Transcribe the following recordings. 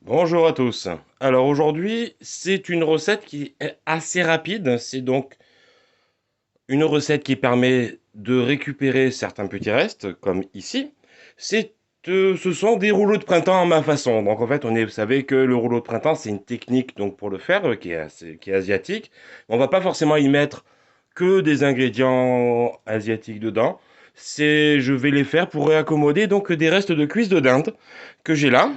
Bonjour à tous. Alors aujourd'hui, c'est une recette qui est assez rapide. C'est donc une recette qui permet de récupérer certains petits restes, comme ici. Ce sont des rouleaux de printemps à ma façon. Donc en fait, vous savez que le rouleau de printemps, c'est une technique donc pour le faire qui est asiatique. On va pas forcément y mettre que des ingrédients asiatiques dedans. Je vais les faire pour réaccommoder donc des restes de cuisses de dinde que j'ai là,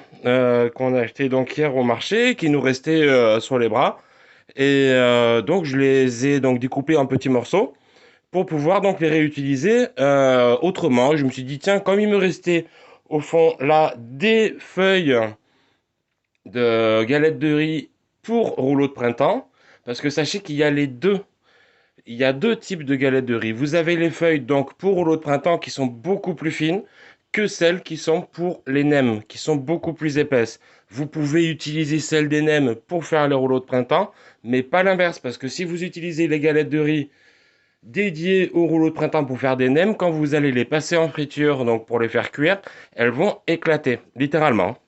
qu'on a acheté donc hier au marché, qui nous restaient sur les bras. Donc je les ai donc découpés en petits morceaux pour pouvoir donc les réutiliser autrement. Je me suis dit, tiens, comme il me restait au fond là des feuilles de galettes de riz pour rouleau de printemps, parce que sachez qu'il y a les deux. Il y a deux types de galettes de riz. Vous avez les feuilles donc pour rouleau de printemps qui sont beaucoup plus fines que celles qui sont pour les nems, qui sont beaucoup plus épaisses. Vous pouvez utiliser celles des nems pour faire les rouleaux de printemps, mais pas l'inverse, parce que si vous utilisez les galettes de riz dédiées au rouleau de printemps pour faire des nems, quand vous allez les passer en friture, donc pour les faire cuire, elles vont éclater, littéralement.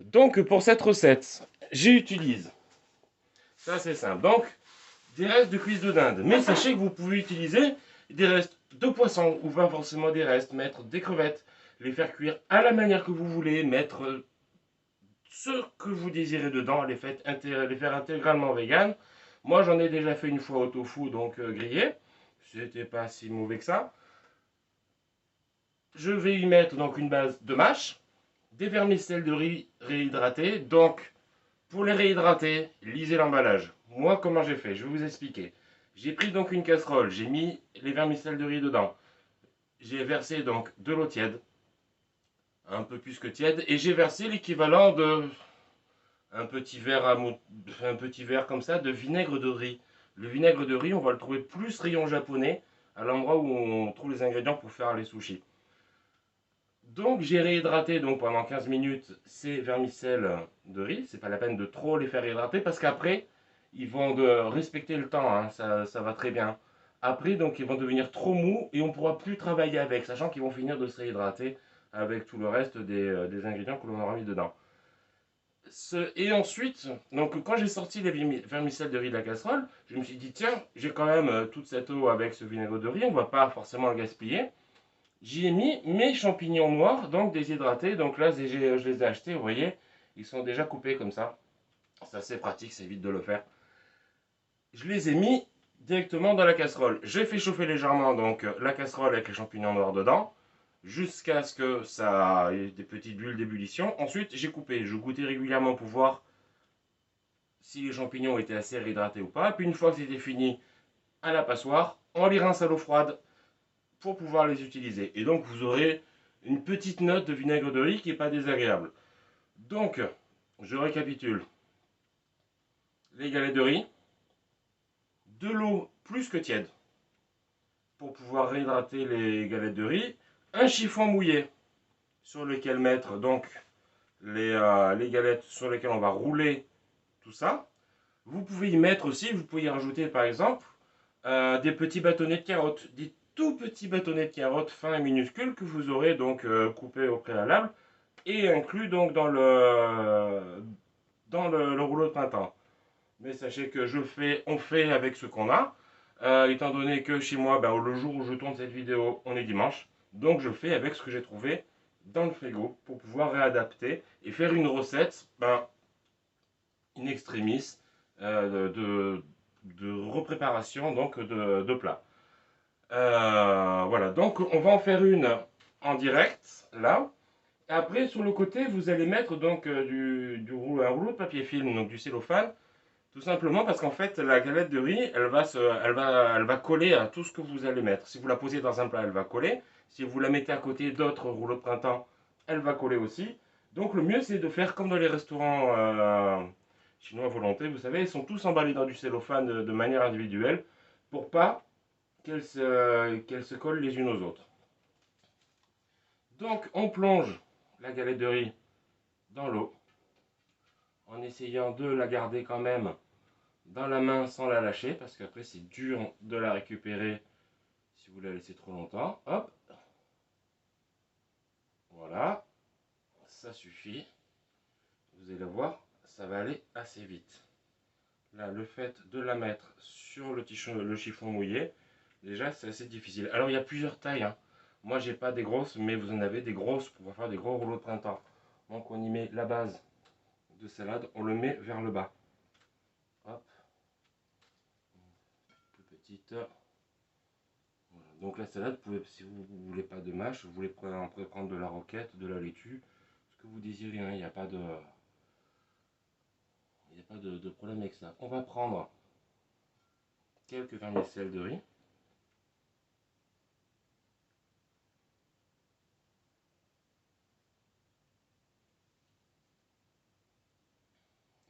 Donc pour cette recette, j'utilise, ça c'est simple, donc des restes de cuisse de dinde. Mais sachez que vous pouvez utiliser des restes de poisson, ou pas forcément des restes, mettre des crevettes, les faire cuire à la manière que vous voulez, mettre ce que vous désirez dedans, les faire intégralement vegan. Moi, j'en ai déjà fait une fois au tofu, donc grillé. C'était pas si mauvais que ça. Je vais y mettre donc une base de mâche, des vermicelles de riz réhydratés. Donc, pour les réhydrater, lisez l'emballage. Moi, comment j'ai fait? Je vais vous expliquer. J'ai pris donc une casserole, j'ai mis les vermicelles de riz dedans. J'ai versé donc de l'eau tiède, un peu plus que tiède, et j'ai versé l'équivalent de un petit verre comme ça de vinaigre de riz. Le vinaigre de riz, on va le trouver plus rayon japonais, à l'endroit où on trouve les ingrédients pour faire les sushis. Donc j'ai réhydraté donc pendant 15 minutes ces vermicelles de riz. C'est pas la peine de trop les faire hydrater parce qu'après ils vont respecter le temps, hein, ça va très bien. Après donc ils vont devenir trop mous et on ne pourra plus travailler avec, sachant qu'ils vont finir de se réhydrater avec tout le reste des ingrédients que l'on aura mis dedans. Et ensuite, donc quand j'ai sorti les vermicelles de riz de la casserole, je me suis dit tiens, j'ai quand même toute cette eau avec ce vinaigre de riz, on va pas forcément le gaspiller. J'y ai mis mes champignons noirs, donc déshydratés. Donc là, je les ai achetés, vous voyez, ils sont déjà coupés comme ça. C'est assez pratique, c'est vite de le faire. Je les ai mis directement dans la casserole. J'ai fait chauffer légèrement donc la casserole avec les champignons noirs dedans, jusqu'à ce que ça ait des petites bulles d'ébullition. Ensuite, j'ai coupé. Je goûtais régulièrement pour voir si les champignons étaient assez réhydratés ou pas. Puis une fois que c'était fini, à la passoire, on les rince à l'eau froide pour pouvoir les utiliser. Et donc vous aurez une petite note de vinaigre de riz qui n'est pas désagréable. Donc, je récapitule. Les galettes de riz, de l'eau plus que tiède pour pouvoir réhydrater les galettes de riz, un chiffon mouillé sur lequel mettre donc les galettes sur lesquelles on va rouler tout ça. Vous pouvez y mettre aussi, vous pouvez y rajouter par exemple des petits bâtonnets de carottes, des tout petits bâtonnets de carottes fins et minuscules que vous aurez donc coupés au préalable et inclus donc le rouleau de printemps. Mais sachez que on fait avec ce qu'on a. Étant donné que chez moi, ben, le jour où je tourne cette vidéo, on est dimanche. Donc je fais avec ce que j'ai trouvé dans le frigo pour pouvoir réadapter et faire une recette ben, in extremis de repréparation donc de plats. Voilà, donc on va en faire une en direct là. Après, sur le côté, vous allez mettre donc un rouleau de papier film, donc du cellophane, tout simplement parce qu'en fait, la galette de riz, elle va coller à tout ce que vous allez mettre. Si vous la posez dans un plat, elle va coller. Si vous la mettez à côté d'autres rouleaux de printemps, elle va coller aussi. Donc le mieux, c'est de faire comme dans les restaurants chinois à volonté. Vous savez, ils sont tous emballés dans du cellophane de manière individuelle pour pas qu'elles se collent les unes aux autres. Donc on plonge la galette de riz dans l'eau en essayant de la garder quand même dans la main sans la lâcher parce qu'après c'est dur de la récupérer si vous la laissez trop longtemps. Hop, voilà, ça suffit. vous allez voir, ça va aller assez vite. Là, le fait de la mettre sur le chiffon mouillé, déjà, c'est assez difficile. Alors, il y a plusieurs tailles, hein. Moi, j'ai pas des grosses, mais vous en avez des grosses pour pouvoir faire des gros rouleaux de printemps. Donc, on y met la base de salade, on le met vers le bas. Hop. Plus petite. Voilà. Donc, la salade, si vous ne voulez pas de mâche, vous pouvez prendre de la roquette, de la laitue, ce que vous désirez, hein. Il n'y a pas de... Il n'y a pas de problème avec ça. On va prendre quelques vermicelles de riz.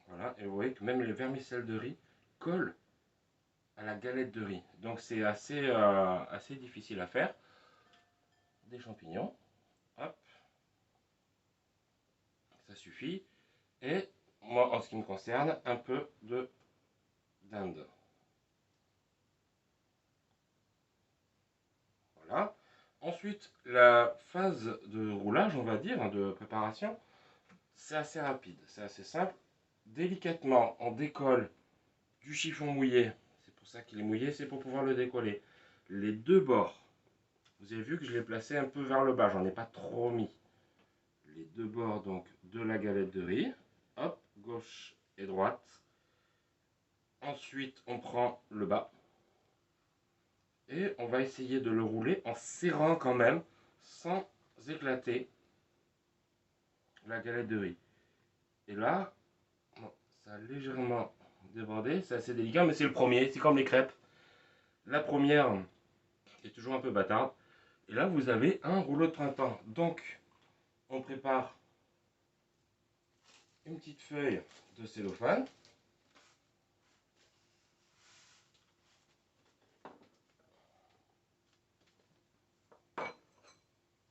Voilà, et vous voyez que même les vermicelles de riz collent à la galette de riz. Donc c'est assez difficile à faire. Des champignons, hop, ça suffit. Et moi, en ce qui me concerne, un peu de dinde. Voilà. Ensuite, la phase de roulage, on va dire, de préparation, c'est assez rapide, c'est assez simple. Délicatement, on décolle du chiffon mouillé. C'est pour ça qu'il est mouillé, c'est pour pouvoir le décoller. Les deux bords, vous avez vu que je l'ai placé un peu vers le bas, j'en ai pas trop mis. Les deux bords donc de la galette de riz, hop, gauche et droite. Ensuite, on prend le bas et on va essayer de le rouler en serrant quand même, sans éclater la galette de riz. Et là, bon, ça a légèrement débordé, c'est assez délicat, mais c'est le premier, c'est comme les crêpes. La première est toujours un peu bâtarde. Et là, vous avez un rouleau de printemps. Donc, on prépare une petite feuille de cellophane.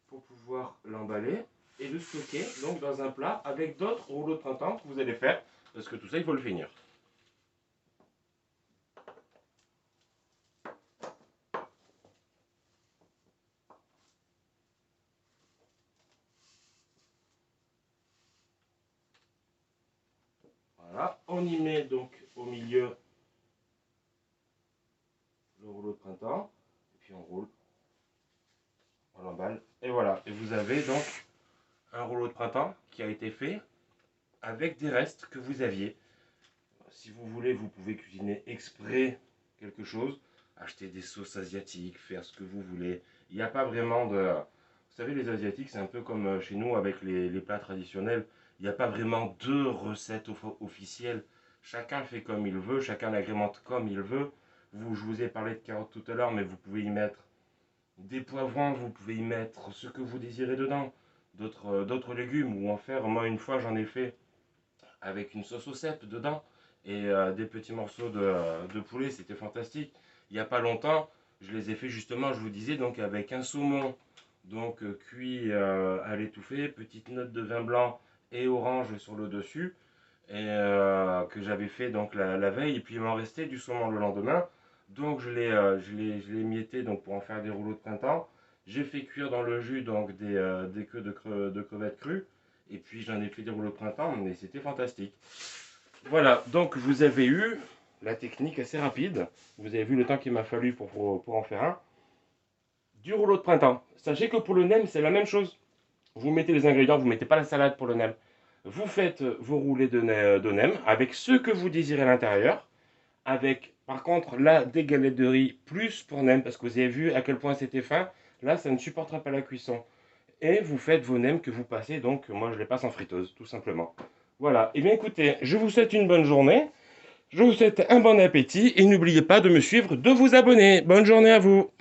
Pour pouvoir l'emballer et le stocker donc dans un plat avec d'autres rouleaux de printemps que vous allez faire, parce que tout ça, il faut le finir. Voilà, on y met donc au milieu le rouleau de printemps, et puis on roule, on l'emballe, et voilà. Et vous avez donc un rouleau de printemps qui a été fait avec des restes que vous aviez. Si vous voulez, vous pouvez cuisiner exprès quelque chose, acheter des sauces asiatiques, faire ce que vous voulez. Il n'y a pas vraiment de... Vous savez, les Asiatiques, c'est un peu comme chez nous avec les plats traditionnels. Il n'y a pas vraiment de recettes officielles. Chacun fait comme il veut, chacun l'agrémente comme il veut. Je vous ai parlé de carottes tout à l'heure, mais vous pouvez y mettre des poivrons, vous pouvez y mettre ce que vous désirez dedans. D'autres légumes, ou en faire, moi une fois j'en ai fait avec une sauce au cèpe dedans et des petits morceaux de poulet, c'était fantastique. Il n'y a pas longtemps, je les ai fait justement, je vous disais, donc avec un saumon donc cuit à l'étouffée, petite note de vin blanc et orange sur le dessus, et que j'avais fait donc la veille, et puis il m'en restait du saumon le lendemain, donc je l'ai émietté donc pour en faire des rouleaux de printemps. J'ai fait cuire dans le jus donc des queues de crevettes crues, et puis j'en ai fait des rouleaux de printemps, mais c'était fantastique. Voilà, donc vous avez eu la technique assez rapide. Vous avez vu le temps qu'il m'a fallu pour en faire un. Du rouleau de printemps. Sachez que pour le nem, c'est la même chose. Vous mettez les ingrédients, vous ne mettez pas la salade pour le nem. Vous faites vos roulés de nem avec ce que vous désirez à l'intérieur. Avec, par contre, là, des galettes de riz plus pour nem, parce que vous avez vu à quel point c'était fin. Là, ça ne supportera pas la cuisson. Et vous faites vos nems que vous passez, donc moi je les passe en friteuse, tout simplement. Voilà, et bien écoutez, je vous souhaite une bonne journée, je vous souhaite un bon appétit, et n'oubliez pas de me suivre, de vous abonner. Bonne journée à vous.